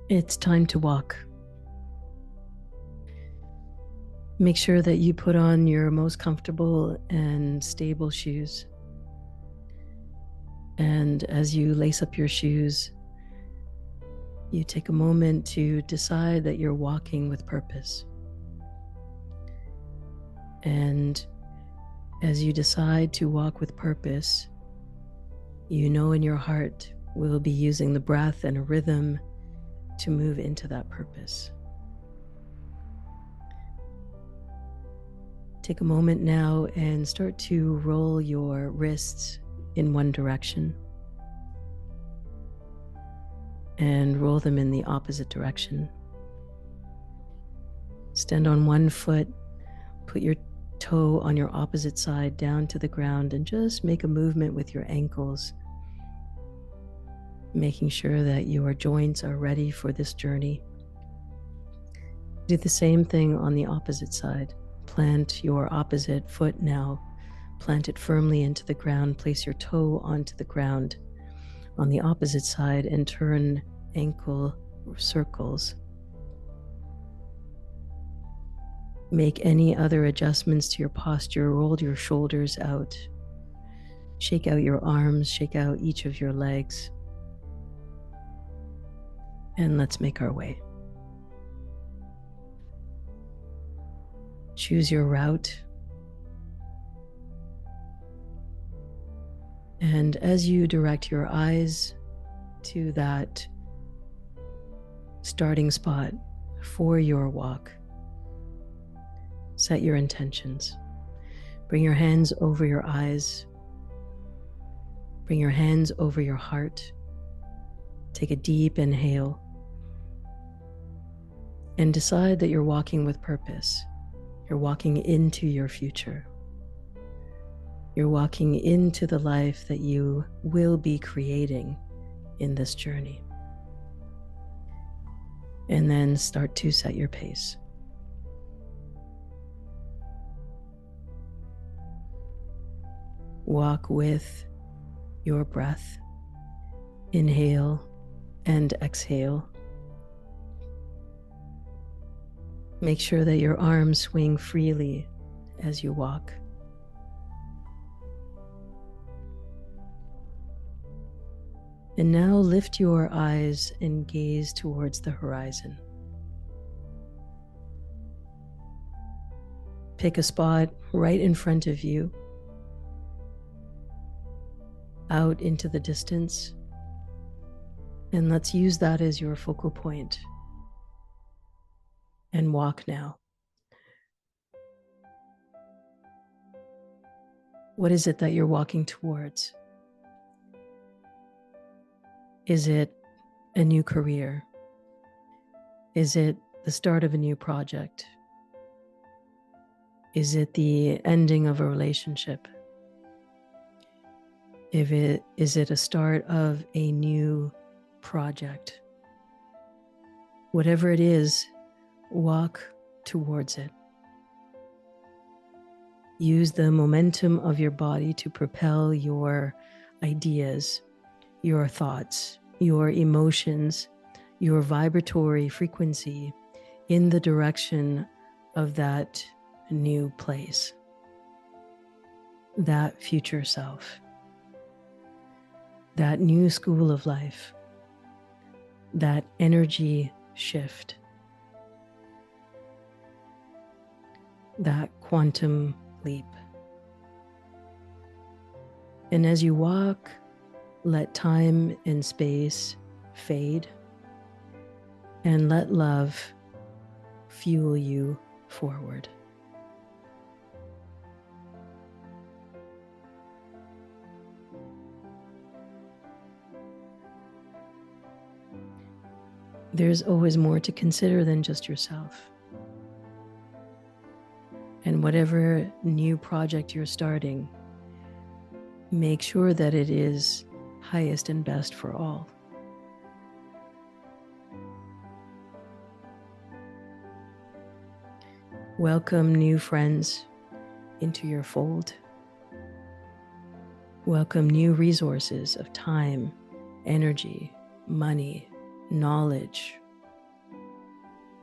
It's time to walk. Make sure that you put on your most comfortable and stable shoes. And as you lace up your shoes, you take a moment to decide that you're walking with purpose. And as you decide to walk with purpose, you know in your heart we'll be using the breath and a rhythm to move into that purpose. Take a moment now and start to roll your wrists in one direction and roll them in the opposite direction. Stand on one foot, put your toe on your opposite side down to the ground, and just make a movement with your ankles, making sure that your joints are ready for this journey. Do the same thing on the opposite side. Plant your opposite foot now. Plant it firmly into the ground. Place your toe onto the ground on the opposite side and turn ankle circles. Make any other adjustments to your posture. Roll your shoulders out. Shake out your arms. Shake out each of your legs. And let's make our way. Choose your route. And as you direct your eyes to that starting spot for your walk, set your intentions. Bring your hands over your eyes. Bring your hands over your heart. Take a deep inhale and decide that you're walking with purpose. You're walking into your future. You're walking into the life that you will be creating in this journey. And then start to set your pace. Walk with your breath. Inhale and exhale. Make sure that your arms swing freely as you walk. And now lift your eyes and gaze towards the horizon. Pick a spot right in front of you, out into the distance, and let's use that as your focal point. And walk now. What is it that you're walking towards? Is it a new career? Is it the start of a new project? Is it the ending of a relationship? Is it a start of a new project? Whatever it is, walk towards it. Use the momentum of your body to propel your ideas, your thoughts, your emotions, your vibratory frequency in the direction of that new place, that future self, that new school of life, that energy shift, that quantum leap. And as you walk, let time and space fade, and let love fuel you forward. There's always more to consider than just yourself. And whatever new project you're starting, make sure that it is highest and best for all. Welcome new friends into your fold. Welcome new resources of time, energy, money, knowledge,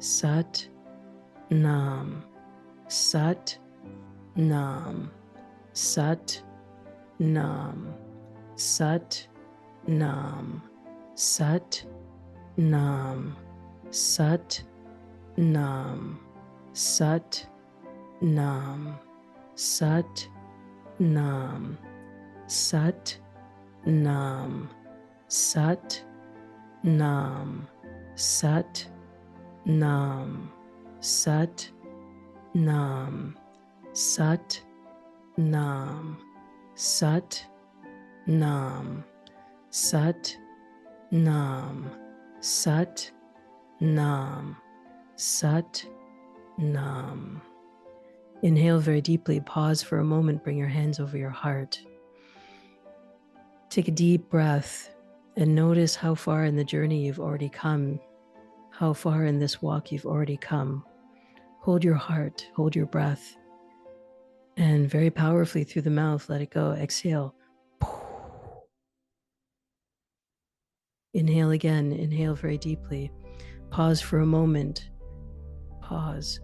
Sat Nam, Sat Nam, Sat Nam, Sat Nam, Sat Nam, Sat Nam, Sat Nam, Sat Nam, Sat Nam, Sat Nam, Sat Nam, Sat Nam, Sat Nam, Sat Nam, Sat Nam, Sat Nam, Sat Nam. Inhale very deeply, pause for a moment, bring your hands over your heart. Take a deep breath and notice how far in the journey you've already come, how far in this walk you've already come. Hold your heart, hold your breath, and very powerfully through the mouth, let it go. Exhale. Inhale again, inhale very deeply. Pause for a moment. Pause.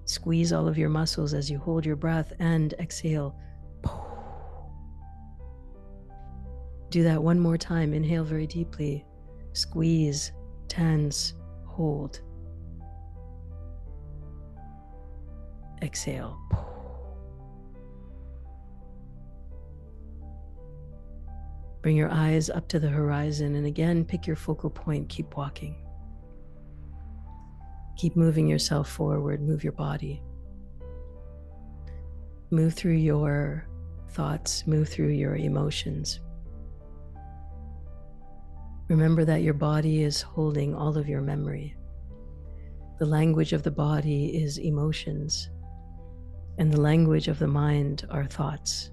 Squeeze all of your muscles as you hold your breath and exhale. Do that one more time. Inhale very deeply. Squeeze, tense, hold. Exhale. Bring your eyes up to the horizon and again, pick your focal point. Keep walking. Keep moving yourself forward. Move your body. Move through your thoughts. Move through your emotions. Remember that your body is holding all of your memory. The language of the body is emotions, and the language of the mind are thoughts.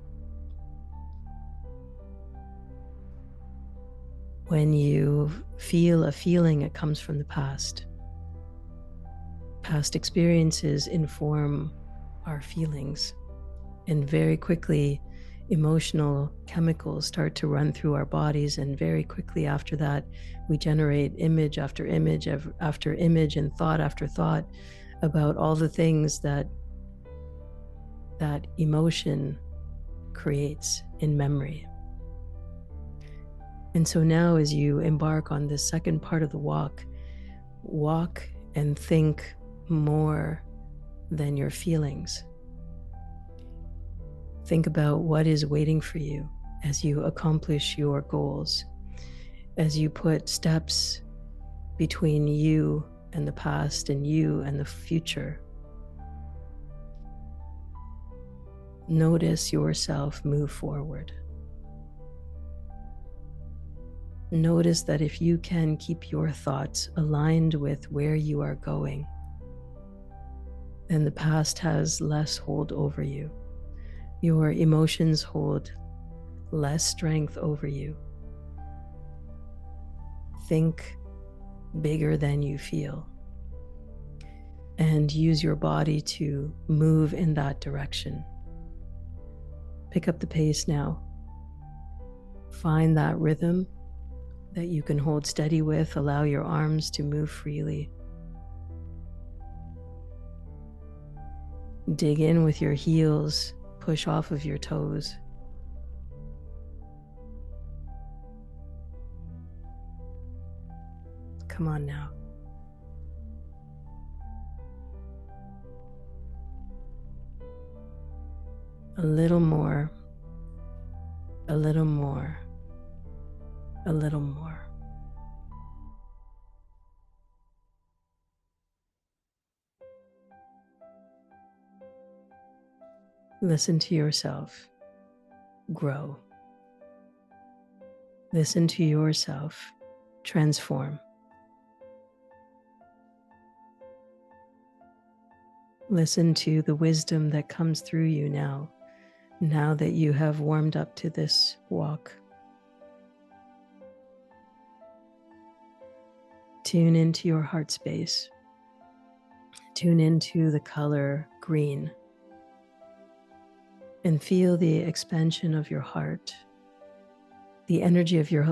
When you feel a feeling, it comes from the past. Past experiences inform our feelings, and very quickly, emotional chemicals start to run through our bodies, and very quickly after that, we generate image after image after image and thought after thought about all the things that emotion creates in memory. And so now, as you embark on this second part of the walk, walk and think more than your feelings. Think about what is waiting for you as you accomplish your goals, as you put steps between you and the past and you and the future. Notice yourself move forward. Notice that if you can keep your thoughts aligned with where you are going, then the past has less hold over you. Your emotions hold less strength over you. Think bigger than you feel, and use your body to move in that direction. Pick up the pace now. Find that rhythm that you can hold steady with. Allow your arms to move freely. Dig in with your heels, push off of your toes. Come on now. A little more, a little more, a little more. Listen to yourself grow. Listen to yourself transform. Listen to the wisdom that comes through you now that you have warmed up to this walk. Tune into your heart space. Tune into the color green and feel the expansion of your heart. The energy of your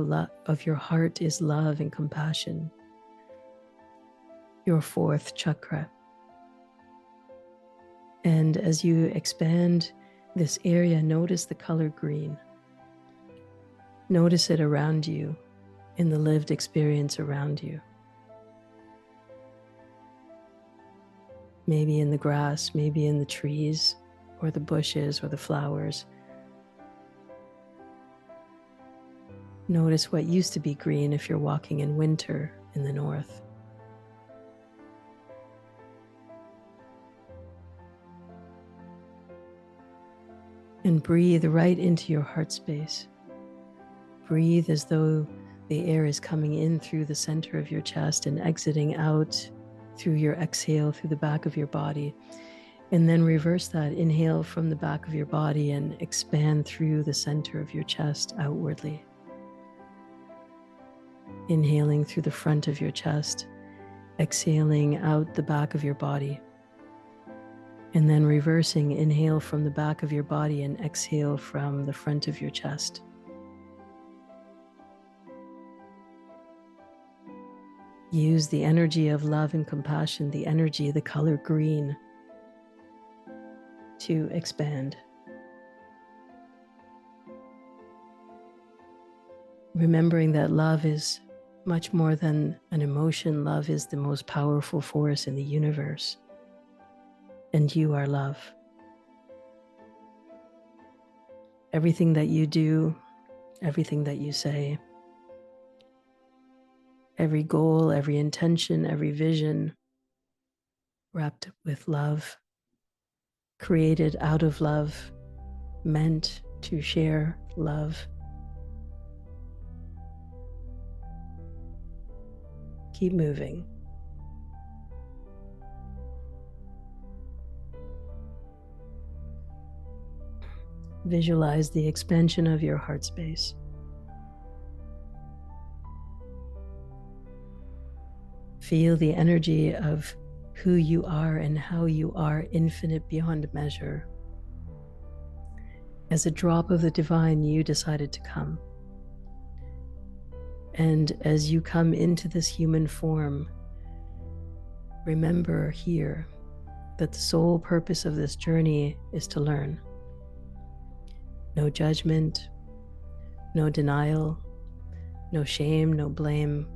heart is love and compassion. your fourth chakra. And as you expand this area, notice the color green. Notice it around you, in the lived experience around you. Maybe in the grass, maybe in the trees, or the bushes, or the flowers. Notice what used to be green if you're walking in winter in the north. And breathe right into your heart space. Breathe as though the air is coming in through the center of your chest and exiting out through your exhale through the back of your body. And then reverse that. Inhale from the back of your body and expand through the center of your chest outwardly. Inhaling through the front of your chest, exhaling out the back of your body. And then reversing, inhale from the back of your body and exhale from the front of your chest. Use the energy of love and compassion, the energy, the color green, to expand. Remembering that love is much more than an emotion. Love is the most powerful force in the universe. And you are love. Everything that you do, everything that you say, every goal, every intention, every vision, wrapped with love, created out of love, meant to share love. Keep moving. Visualize the expansion of your heart space. Feel the energy of who you are and how you are infinite beyond measure. As a drop of the divine, you decided to come. And as you come into this human form, remember here that the sole purpose of this journey is to learn. No judgment, no denial, no shame, no blame,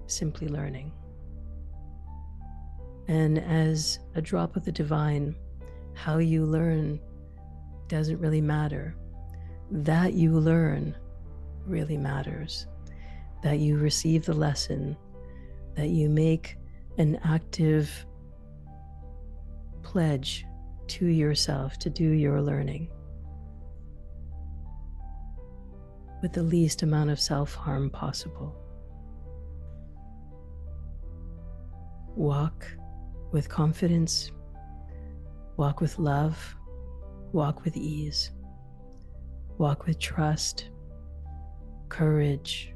simply learning. And as a drop of the divine, how you learn doesn't really matter. That you learn really matters. That you receive the lesson, that you make an active pledge to yourself to do your learning with the least amount of self-harm possible. Walk with confidence, walk with love, walk with ease, walk with trust, courage,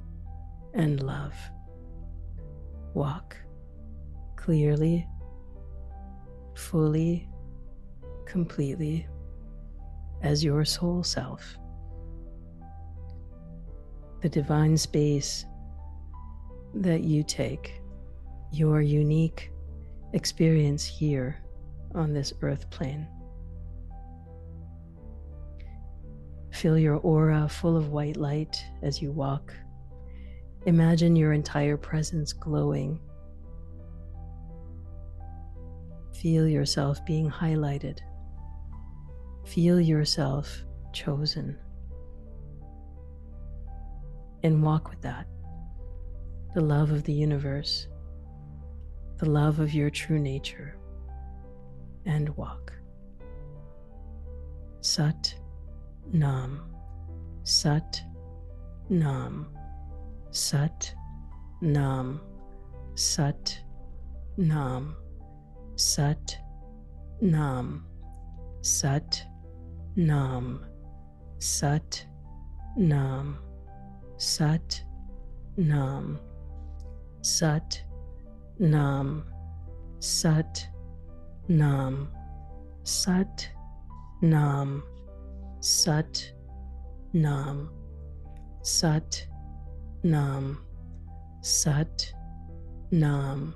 and love. Walk clearly, fully, completely, as your soul self. The divine space that you take, your unique experience here on this earth plane. Feel your aura full of white light as you walk. Imagine your entire presence glowing. Feel yourself being highlighted. Feel yourself chosen. And walk with that. The love of the universe, the love of your true nature, and walk. Sat Nam, Sat Nam, Sat Nam, Sat Nam, Sat Nam, Sat Nam, Sat Nam, Sat Nam, Sat Nam, Sat Nam, Sat Nam, Sat Nam, Sat Nam, Sat Nam,